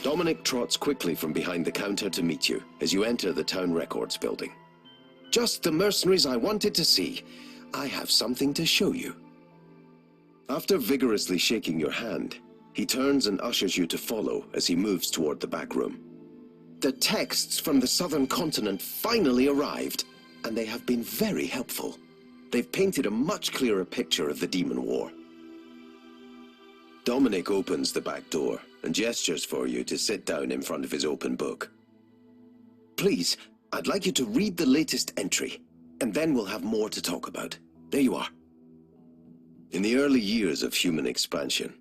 Dominic trots quickly from behind the counter to meet you as you enter the town records building. Just the mercenaries I wanted to see. I have something to show you. After vigorously shaking your hand, he turns and ushers you to follow as he moves toward the back room. The texts from the southern continent finally arrived, and they have been very helpful. They've painted a much clearer picture of the Demon War. Dominic opens the back door and gestures for you to sit down in front of his open book. Please, I'd like you to read the latest entry, and then we'll have more to talk about. There you are. In the early years of human expansion,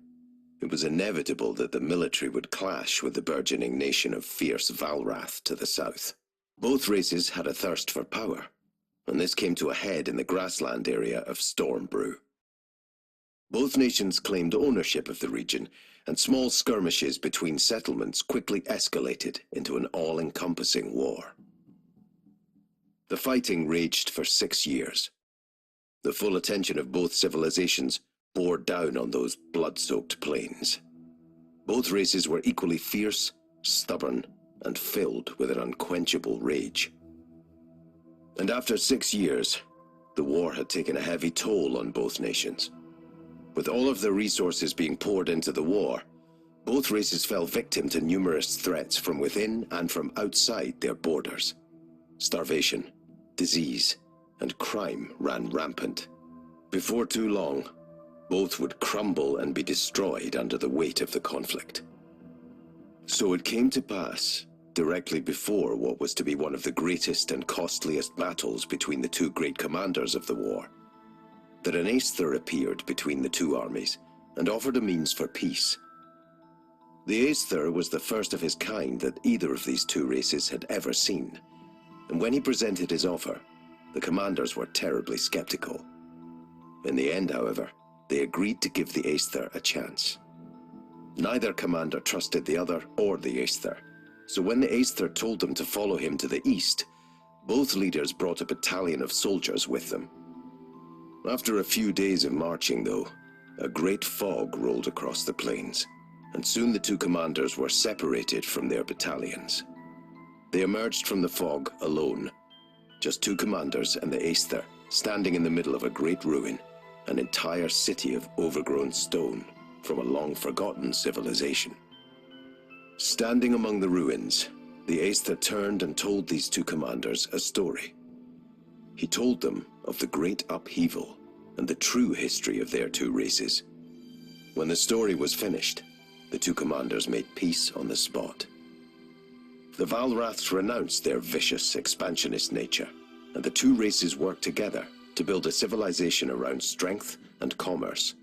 it was inevitable that the military would clash with the burgeoning nation of fierce Valrath to the south. Both races had a thirst for power, and this came to a head in the grassland area of Stormbrew. Both nations claimed ownership of the region, and small skirmishes between settlements quickly escalated into an all-encompassing war. The fighting raged for 6 years. The full attention of both civilizations bore down on those blood-soaked plains. Both races were equally fierce, stubborn, and filled with an unquenchable rage. And after 6 years, the war had taken a heavy toll on both nations. With all of their resources being poured into the war, both races fell victim to numerous threats from within and from outside their borders. Starvation, disease, and crime ran rampant. Before too long, both would crumble and be destroyed under the weight of the conflict. So it came to pass, directly before what was to be one of the greatest and costliest battles between the two great commanders of the war, that an Aesthur appeared between the two armies and offered a means for peace. The Aesthur was the first of his kind that either of these two races had ever seen, and when he presented his offer, the commanders were terribly skeptical. In the end, however, they agreed to give the Aesthur a chance. Neither commander trusted the other or the Aesthur, so when the Aesthur told them to follow him to the east, both leaders brought a battalion of soldiers with them. After a few days of marching, though, a great fog rolled across the plains, and soon the two commanders were separated from their battalions. They emerged from the fog alone, just two commanders and the Aesthur, standing in the middle of a great ruin, an entire city of overgrown stone from a long-forgotten civilization. Standing among the ruins, the Aesthur turned and told these two commanders a story. He told them of the great upheaval and the true history of their two races. When the story was finished, the two commanders made peace on the spot. The Valraths renounced their vicious, expansionist nature, and the two races worked together to build a civilization around strength and commerce.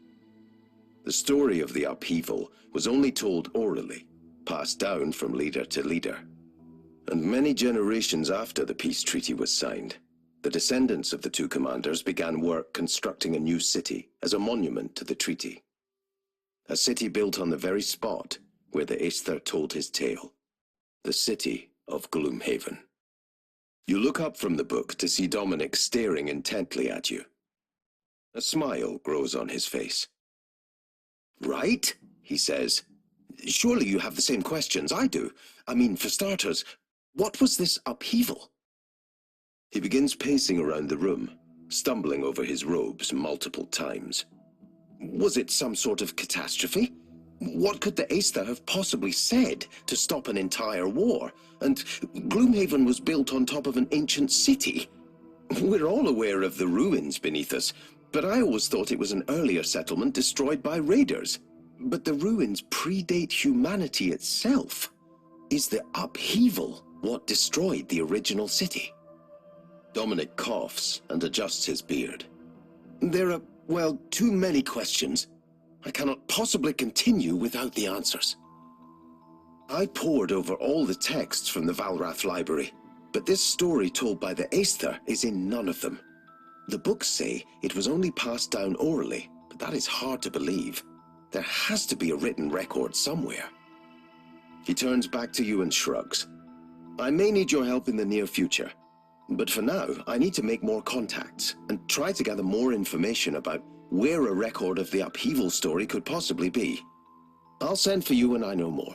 The story of the upheaval was only told orally, passed down from leader to leader. And many generations after the peace treaty was signed, the descendants of the two commanders began work constructing a new city as a monument to the treaty. A city built on the very spot where the Aesthur told his tale. The city of Gloomhaven. You look up from the book to see Dominic staring intently at you. A smile grows on his face. Right, he says. Surely you have the same questions I do. I mean, for starters, what was this upheaval? He begins pacing around the room, stumbling over his robes multiple times. Was it some sort of catastrophe? What could the Aesthur have possibly said to stop an entire war? And Gloomhaven was built on top of an ancient city. We're all aware of the ruins beneath us, but I always thought it was an earlier settlement destroyed by raiders. But the ruins predate humanity itself. Is the upheaval what destroyed the original city? Dominic coughs and adjusts his beard. There are, well, too many questions. I cannot possibly continue without the answers. I pored over all the texts from the Valrath library, but this story told by the Aesthur is in none of them. The books say it was only passed down orally, but that is hard to believe. There has to be a written record somewhere. He turns back to you and shrugs. I may need your help in the near future, but for now, I need to make more contacts and try to gather more information about where a record of the upheaval story could possibly be. I'll send for you when I know more.